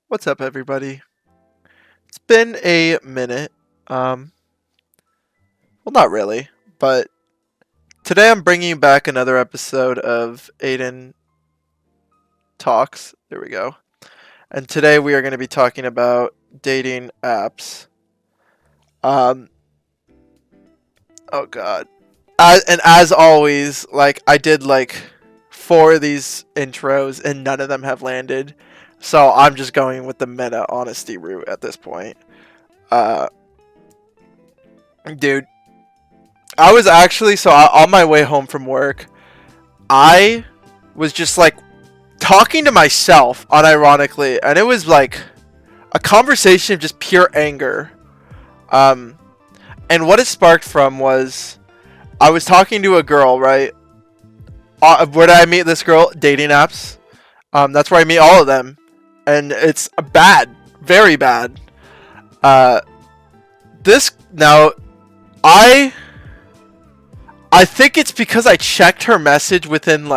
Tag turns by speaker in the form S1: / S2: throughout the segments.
S1: What's up, everybody? It's been a minute. Well, not really, but today I'm bringing back another episode of Aiden Talks. There we go. And today we are going to be talking about dating apps. Um, oh god. And as always, I did four of these intros and none of them have landed. So I'm just going with the meta honesty route at this point. Uh, Dude, I was actually on my way home from work. I was just talking to myself unironically, and it was like a conversation of just pure anger. Um, and what it sparked from was I was talking to a girl, right? Where did I meet this girl? Dating apps. That's where I meet all of them, and it's bad, very bad. Uh, this now I I think it's because I checked her message within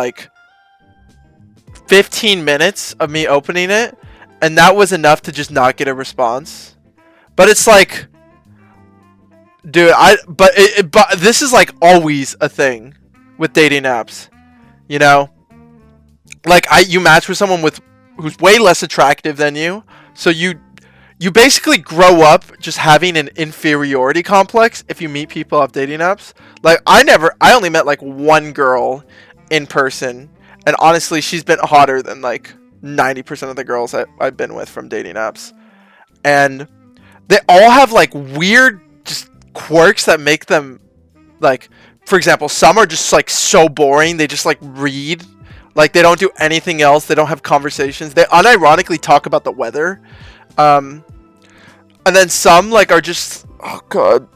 S1: 15 minutes of me opening it, and that was enough to just not get a response. But it's like, dude, but this is always a thing with dating apps, you know? You match with someone who's way less attractive than you, so you basically grow up just having an inferiority complex if you meet people off dating apps. I only met one girl in person, and honestly, she's been hotter than 90% of the girls I've been with from dating apps. And they all have weird just quirks that make them for example, some are just so boring, they just read. They don't do anything else, they don't have conversations. They unironically talk about the weather. And then some are just, oh god.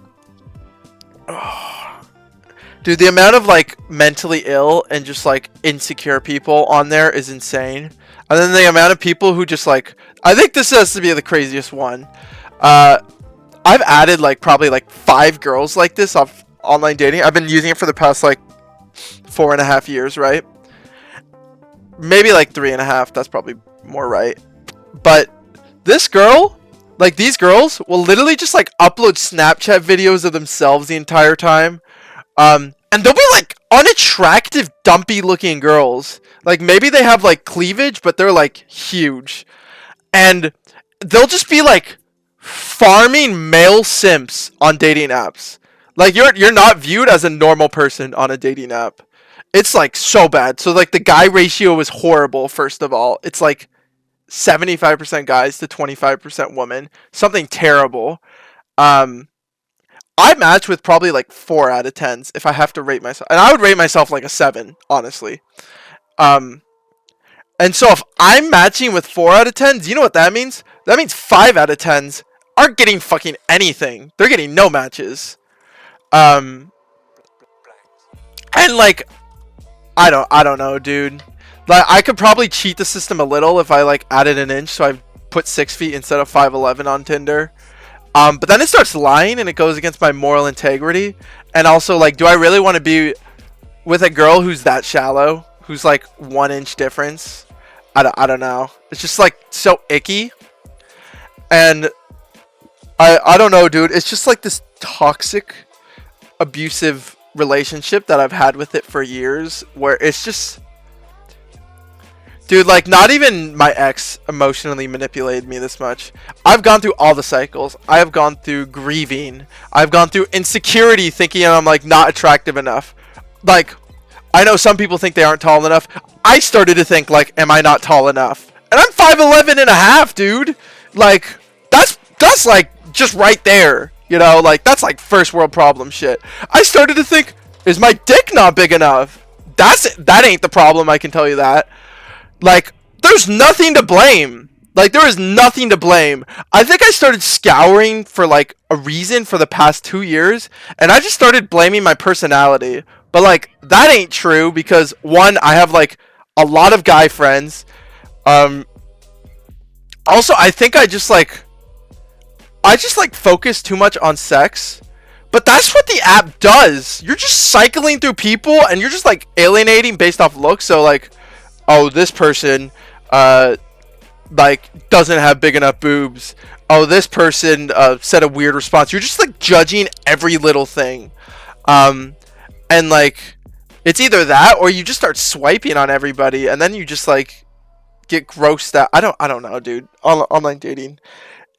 S1: Dude, the amount of mentally ill and just insecure people on there is insane. And then the amount of people who just I think this has to be the craziest one. I've added probably 5 girls like this off online dating. I've been using it for the past 4.5 years, right? Maybe 3.5, that's probably more right. But this girl, these girls will literally just upload Snapchat videos of themselves the entire time. And they'll be unattractive, dumpy looking girls. Maybe they have cleavage, but they're huge. And they'll just be farming male simps on dating apps. You're not viewed as a normal person on a dating app. It's so bad. So the guy ratio is horrible, first of all. It's 75% guys to 25% women. Something terrible. I match with probably 4 out of 10s if I have to rate myself. And I would rate myself a 7, honestly. And so if I'm matching with 4 out of 10s, you know what that means? That means 5 out of 10s aren't getting fucking anything. They're getting no matches. And I don't know, dude. I could probably cheat the system a little if I added an inch, so I put 6 feet instead of 5'11" on Tinder. But then it starts lying and it goes against my moral integrity. And also do I really want to be with a girl who's that shallow, who's 1 inch difference? I don't know. It's just so icky. And I don't know, dude. It's just this toxic, abusive relationship that I've had with it for years, where it's just, dude, not even my ex emotionally manipulated me this much. I've gone through all the cycles. I have gone through grieving. I've gone through insecurity, thinking I'm not attractive enough. I know some people think they aren't tall enough. I started to think am I not tall enough? And I'm 5'11 and a half, dude. That's just right there. You know, that's first world problem shit. I started to think, is my dick not big enough? That ain't the problem, I can tell you that. There's nothing to blame. There is nothing to blame. I think I started scouring for a reason for the past 2 years, and I just started blaming my personality. But that ain't true, because one, I have a lot of guy friends. Also, I think I just focus too much on sex. But that's what the app does. You're just cycling through people, and you're just alienating based off looks. So oh, this person like doesn't have big enough boobs. Oh, this person said a weird response. You're just like judging every little thing. Um, and like it's either that or you just start swiping on everybody and then you just like get grossed out. I don't know, dude. Online dating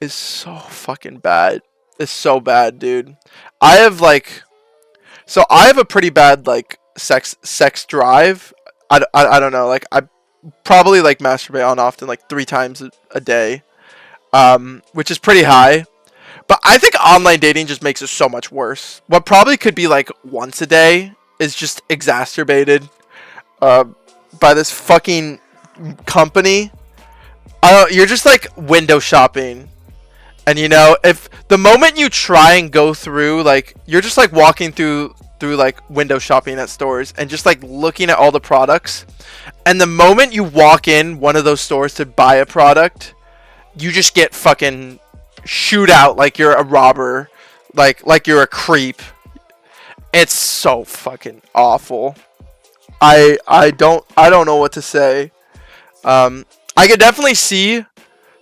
S1: is so fucking bad. It's so bad, dude. I have like I have a pretty bad like sex drive. I don't know. Like I probably like masturbate on often like 3 times a day. Which is pretty high. But I think online dating just makes it so much worse. What probably could be like once a day is just exacerbated uh, by this fucking company. You're just like window shopping. And you know, if the moment you try and go through, like, you're just like walking through like window shopping at stores and just like looking at all the products. And the moment you walk in one of those stores to buy a product, you just get fucking shoot out like you're a robber, like you're a creep. It's so fucking awful. I don't know what to say. I could definitely see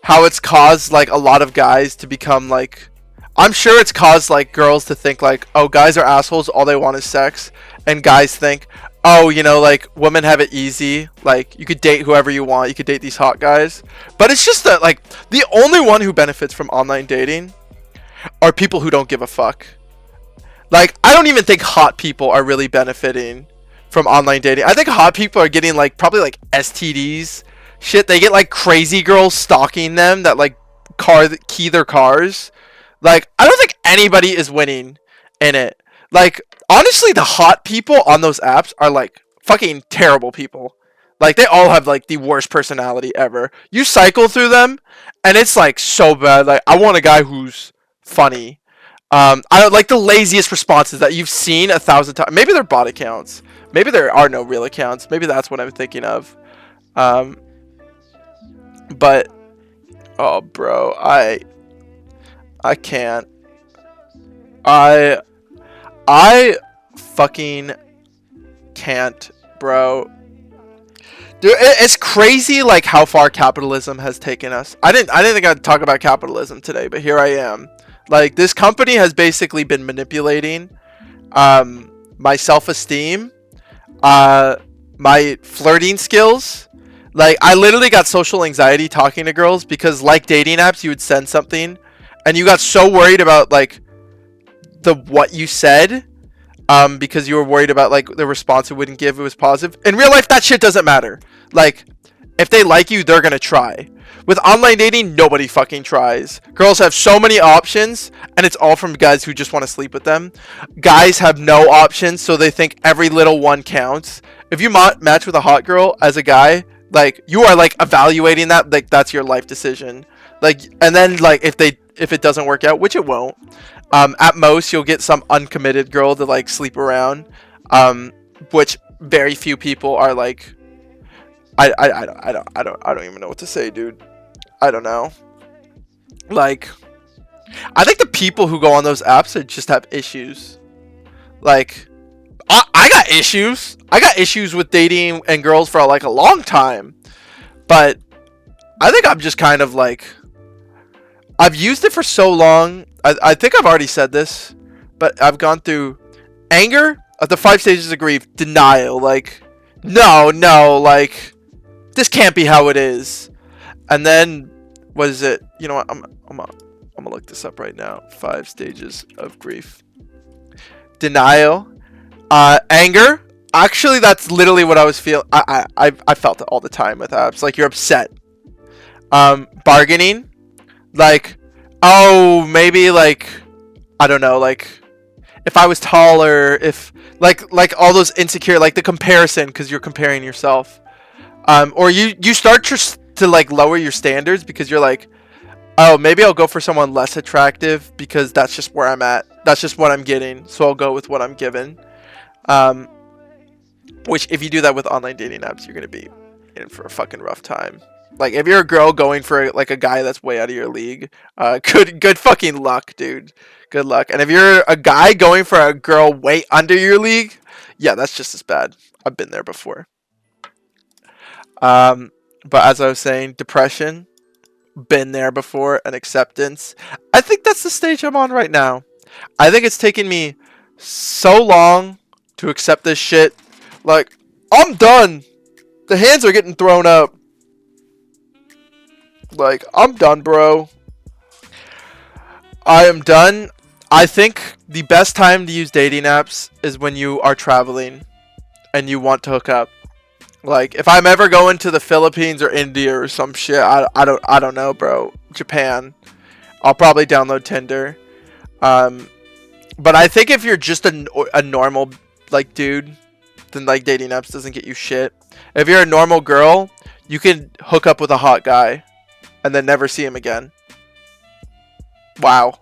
S1: how it's caused like a lot of guys to become like, I'm sure it's caused like girls to think like, oh, guys are assholes, all they want is sex, and guys think, oh, you know, like women have it easy, like you could date whoever you want, you could date these hot guys. But it's just that like the only one who benefits from online dating are people who don't give a fuck. Like I don't even think hot people are really benefiting from online dating. I think hot people are getting like probably like STDs. Shit, they get like crazy girls stalking them that like key their cars. Like I don't think anybody is winning in it. Like honestly, the hot people on those apps are like fucking terrible people. Like they all have like the worst personality ever. You cycle through them and it's like so bad. Like I want a guy who's funny. I don't like the laziest responses that you've seen 1,000 times. Maybe they're bot accounts. Maybe there are no real accounts. Maybe that's what I'm thinking of. But oh, bro, I can't. I fucking can't, bro. Dude, it's crazy like how far capitalism has taken us. I didn't think I'd talk about capitalism today, but here I am. Like this company has basically been manipulating my self-esteem, my flirting skills. Like I literally got social anxiety talking to girls because like dating apps, you would send something and you got so worried about like what you said because you were worried about like the response it wouldn't give, it was positive. In real life that shit doesn't matter. Like if they like you, they're gonna try. With online dating, nobody fucking tries. Girls have so many options and it's all from guys who just want to sleep with them. Guys have no options, so they think every little one counts. If you match with a hot girl as a guy, like you are like evaluating that, like that's your life decision. Like, and then like if it doesn't work out, which it won't, at most you'll get some uncommitted girl to like sleep around, which very few people are like. I don't even know what to say, dude. I don't know. Like, I think the people who go on those apps just have issues. Like, I got issues. I got issues with dating and girls for like a long time. But I think I'm just kind of like, I've used it for so long. I think I've already said this, but I've gone through anger, the 5 stages of grief, denial, like, no, like, this can't be how it is. And then, what is it? You know what? I'm gonna look this up right now. 5 stages of grief. Denial. Anger. Actually, that's literally what I was feeling. I felt it all the time with apps. Like, you're upset. Bargaining. Like, oh, maybe, like, I don't know, like, if I was taller, if, like all those insecure, like, the comparison, because you're comparing yourself. Or you start to like lower your standards because you're like, oh, maybe I'll go for someone less attractive because that's just where I'm at. That's just what I'm getting. So I'll go with what I'm given. Which if you do that with online dating apps, you're going to be in for a fucking rough time. Like if you're a girl going for like a guy that's way out of your league, good fucking luck, dude. Good luck. And if you're a guy going for a girl way under your league, yeah, that's just as bad. I've been there before. But as I was saying, depression. been there before and acceptance. I think that's the stage I'm on right now. I think it's taken me so long to accept this shit. Like, I'm done. The hands are getting thrown up. Like, I'm done, bro. I am done. I think the best time to use dating apps is when you are traveling and you want to hook up. Like, if I'm ever going to the Philippines or India or some shit, I don't know, bro. Japan, I'll probably download Tinder. But I think if you're just a normal like dude, then like dating apps doesn't get you shit. If you're a normal girl, you can hook up with a hot guy and then never see him again. Wow.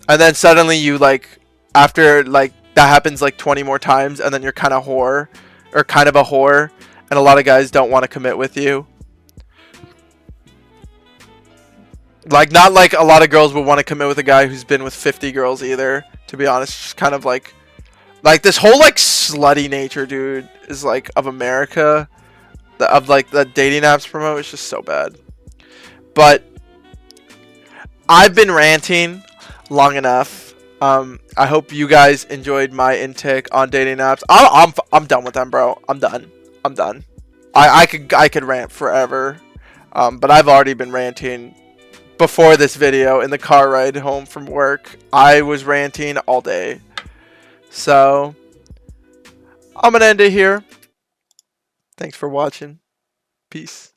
S1: And then suddenly you like, after like that happens like 20 more times, and then you're kind of a whore, and a lot of guys don't want to commit with you. Like, not like a lot of girls would want to commit with a guy who's been with 50 girls either, to be honest. Just kind of like this whole like slutty nature, dude, is like of America, of like the dating apps promote. It's just so bad. But I've been ranting long enough. I hope you guys enjoyed my intake on dating apps. I'm done with them, bro. I'm done. I could rant forever. But I've already been ranting before this video in the car ride home from work. I was ranting all day. So I'm gonna end it here. Thanks for watching. Peace.